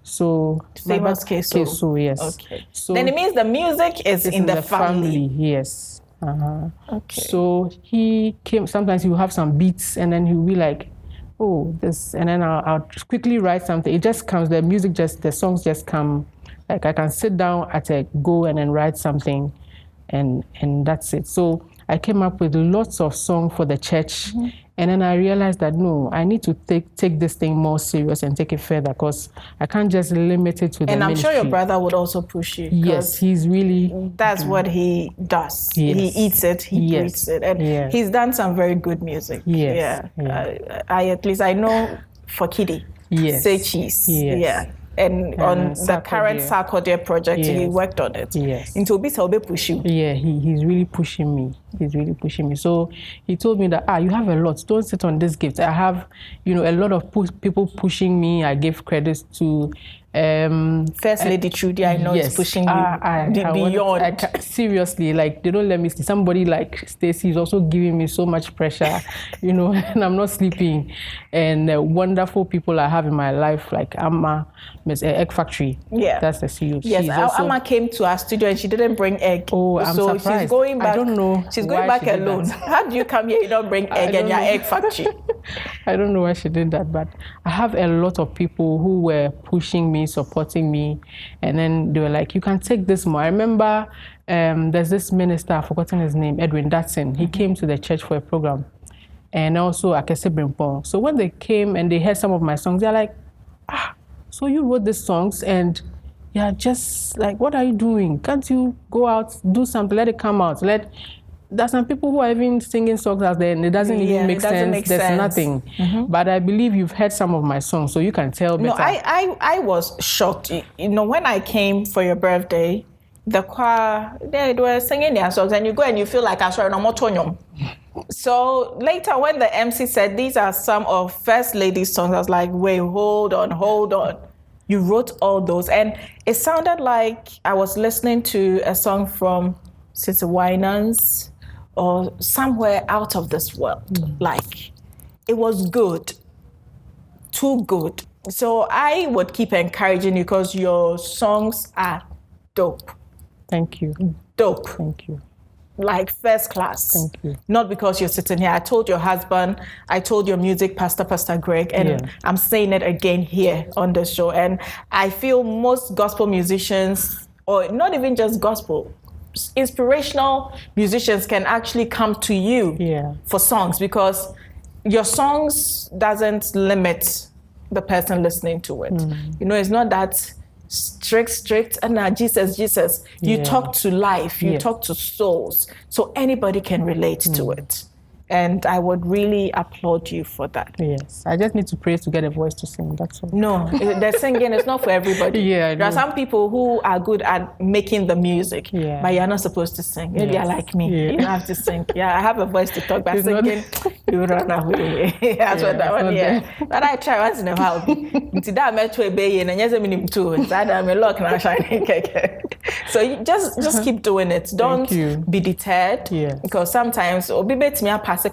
So famous Keso. Keso, yes. Okay. So then it means the music is in the family. Yes. Okay. So he came. Sometimes he will have some beats, and then he will be like, "Oh, this," and then I'll quickly write something. It just comes. The songs just come. Like I can sit down at a go and then write something, and that's it. So I came up with lots of songs for the church, and then I realized that no, I need to take this thing more serious and take it further, because I can't just limit it to the ministry. And I'm sure your brother would also push you. Yes, he's really. That's what he does. Yes. He eats it. He breathes it, and he's done some very good music. Yes. Yeah. I know for Kiddy. Yes. Say Cheese. Yes. Yeah. And on the current Sarkodie project, he worked on it. Yes. Into Bisa push you. Yeah, he's really pushing me. He's really pushing me. So he told me that, you have a lot. Don't sit on this gift. I have, you know, a lot of people pushing me. I give credit to First Lady Trudy, I know, is pushing you beyond. Seriously, like they don't let me see. Somebody like Stacy is also giving me so much pressure, you know, and I'm not sleeping. And wonderful people I have in my life, like Amma, Miss Egg Factory. Yeah, that's the CEO. Yes, Amma came to our studio and she didn't bring egg. Oh, I'm surprised. She's going back. I don't know. She's going back alone. How do you come here? You don't bring egg and your Egg Factory. I don't know why she did that, but I have a lot of people who were pushing me, supporting me, and then they were like, you can take this more. I remember there's this minister, I've forgotten his name, Edwin Datson. He came to the church for a program, and also Akese Brimpong. So when they came and they heard some of my songs, they're like, so you wrote these songs and you're just like, what are you doing? Can't you go out, do something, let it come out? There's some people who are even singing songs out there and it doesn't even make sense. There's nothing. But I believe you've heard some of my songs, so you can tell better. No, I was shocked. You know, when I came for your birthday, the choir, they were singing their songs and you go and you feel like I saw no more. So later when the MC said, these are some of First Lady's songs, I was like, wait, hold on. You wrote all those. And it sounded like I was listening to a song from Sister Winans or somewhere out of this world. Like, it was good, too good. So I would keep encouraging you because your songs are dope. Thank you. Dope. Thank you. Like first class. Thank you. Not because you're sitting here. I told your husband, I told your music pastor, Pastor Greg, and I'm saying it again here on the show. And I feel most gospel musicians, or not even just gospel, inspirational musicians can actually come to you for songs because your songs doesn't limit the person listening to it. You know, it's not that strict and Jesus. You talk to life, you talk to souls, so anybody can relate to it. And I would really applaud you for that. Yes, I just need to pray to get a voice to sing, that's all. No, the singing is not for everybody. There are some people who are good at making the music, but you're not supposed to sing. Maybe you're like me, you have to sing. I have a voice to talk, but singing, you run away. That's what that one, But I try once in a while. Today I met to a baby and I minimum too. I'm a lock and I'm shining. So you just keep doing it. Don't be deterred. Because sometimes, that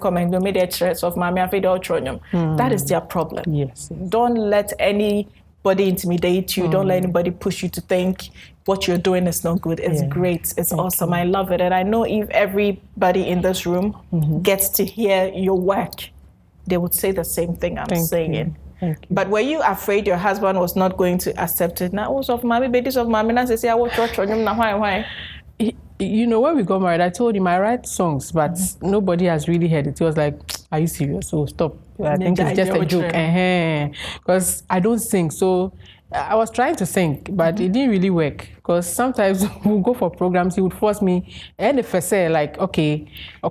is their problem. Yes. Don't let anybody intimidate you. Don't let anybody push you to think what you're doing is not good. It's great. It's awesome. I love it. And I know if everybody in this room gets to hear your work, they would say the same thing I'm saying. But were you afraid your husband was not going to accept it? Now, of mommy, babies of mommy, now say I will church on him. Now why? You know, when we got married, I told him I write songs, but nobody has really heard it. He was like, are you serious? So stop. I think it's just a joke. Because I don't sing. So I was trying to sing, but it didn't really work. Because sometimes we'll go for programs, he would force me. And if I say, like, okay, my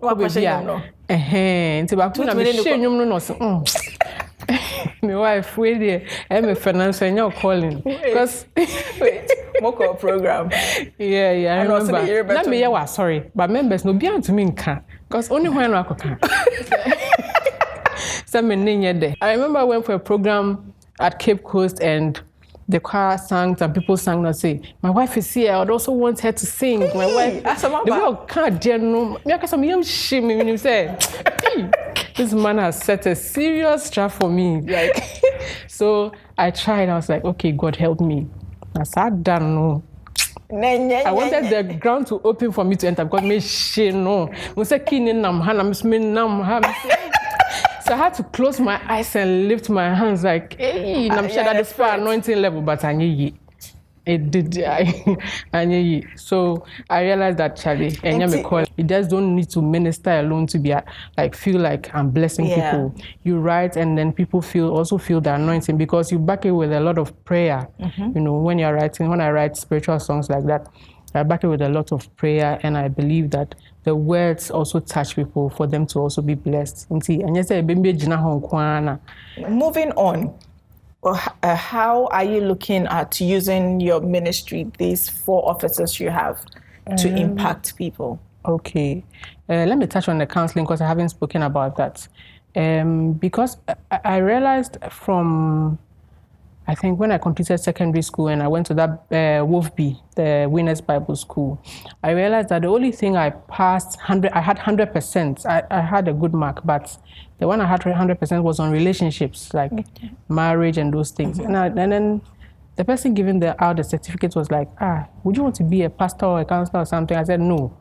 wife, wait there. I'm a financier and you're calling. Because Moko program. I remember. Not me, sorry, but members no beyond to me can. Because only when I can. I remember I went for a program at Cape Coast and the choir sang, some people sang and say, my wife is here, I would also want her to sing. My wife, the world can't dare no. Me shame when you say, this man has set a serious trap for me. Like, so I tried, I was like, okay, God help me. I sat down, I wanted the ground to open for me to enter because me shame no. So I had to close my eyes and lift my hands like, hey, I'm sure that is for anointing level, but I need it did. So I realized that Charlie, you just don't need to minister alone to be like feel like I'm blessing people. You write and then people also feel the anointing because you back it with a lot of prayer. You know, when you're writing, when I write spiritual songs like that, I back it with a lot of prayer, and I believe that the words also touch people for them to also be blessed. Moving on, how are you looking at using your ministry, these 4 offices you have, to impact people? Okay. Let me touch on the counseling because I haven't spoken about that. Because I realized from, I think when I completed secondary school and I went to that WOFB, the Winners Bible School, I realized that the only thing I passed, I had 100%. I had a good mark, but the one I had 100% was on relationships, like marriage and those things. And then the person giving out the certificate was like, would you want to be a pastor or a counselor or something? I said, no.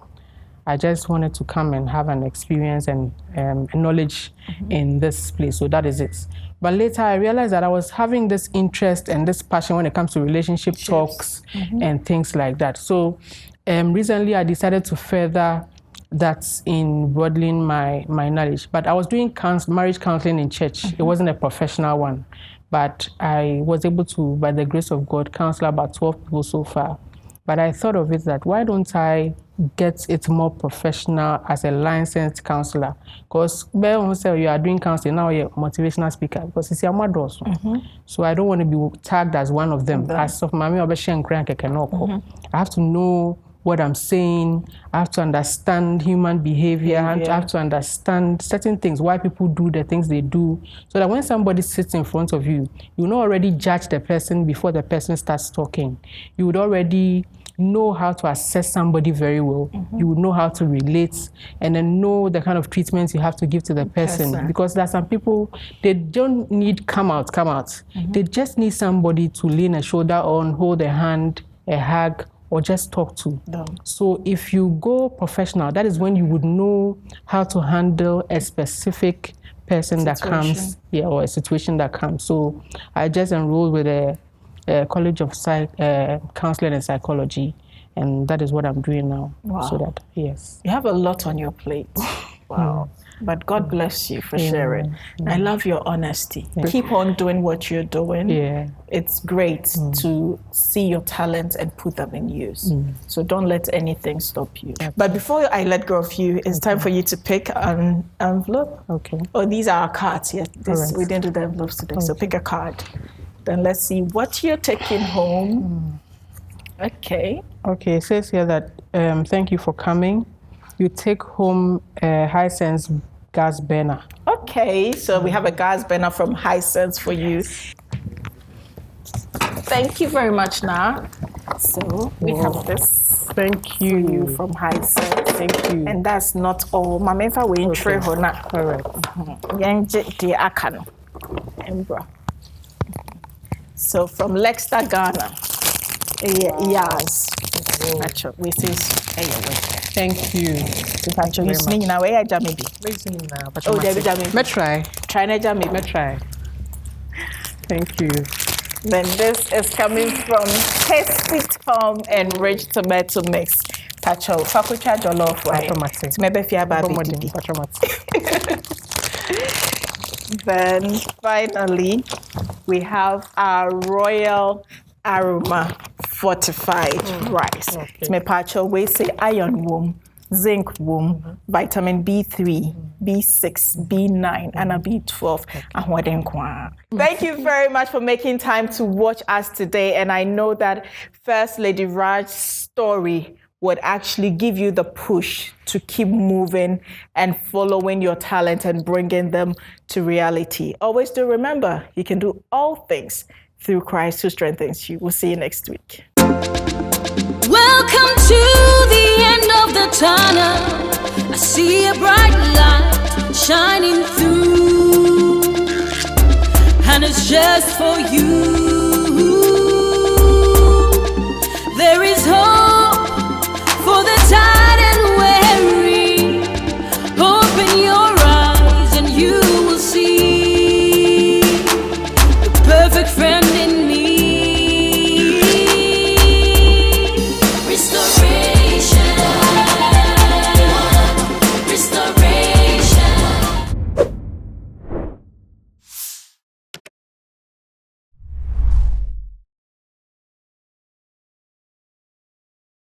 I just wanted to come and have an experience and knowledge in this place. So that is it. But later I realized that I was having this interest and this passion when it comes to relationship talks and things like that. So recently I decided to further that in broadening my knowledge. But I was doing marriage counseling in church. It wasn't a professional one. But I was able to, by the grace of God, counsel about 12 people so far. But I thought of it that why don't I get it more professional as a licensed counselor? Because you are doing counseling, now you're a motivational speaker. Because it's your mother also. So I don't want to be tagged as one of them. As of Mami I have to know what I'm saying. I have to understand human behavior. I have to understand certain things, why people do the things they do. So that when somebody sits in front of you, you not already judge the person before the person starts talking. You would already know how to assess somebody very well. You would know how to relate and then know the kind of treatments you have to give to the person. Because there are some people, they don't need come out. They just need somebody to lean a shoulder on, hold a hand, a hug, or just talk to. So if you go professional, that is when you would know how to handle a specific person that comes, or a situation that comes. So I just enrolled with a College of Counseling and Psychology, and that is what I'm doing now. Wow. So that, yes. You have a lot on your plate. Wow. But God bless you for sharing. I love your honesty. Keep on doing what you're doing. It's great to see your talents and put them in use. So don't let anything stop you. But before I let go of you, it's time for you to pick an envelope. Oh, these are our cards. Yes, we didn't do the envelopes today. So pick a card. Then let's see what you're taking home. Okay, it says here that thank you for coming. You take home a Hisense gas burner. Okay, so we have a gas burner from Hisense for you. Thank you very much, Na. So we have this. Thank you. From Hisense. Thank you. And that's not all. Mamenfa we intro hona. Correct. Yanje de akano. Embra. So from Lexter, Ghana. Yes. We say thank you. You sing now where Jamidi. Oh, Jamidi. Me try. Try na Jamidi. Me try. Thank you. Then this is coming from Tasty Tom and Rich Tomato Mix. Pacho, fakucha jollof right. Automatic. Maybe fia baby. Then finally, we have our Royal Aroma fortified rice. Me pacho we say iron womb, zinc womb, vitamin B3, B6, B9, and a B12. Thank you very much for making time to watch us today. And I know that First Lady Raj's story would actually give you the push to keep moving and following your talent and bringing them to reality. Always do remember, you can do all things through Christ who strengthens you. We'll see you next week. Welcome to the end of the tunnel. I see a bright light shining through, and it's just for you.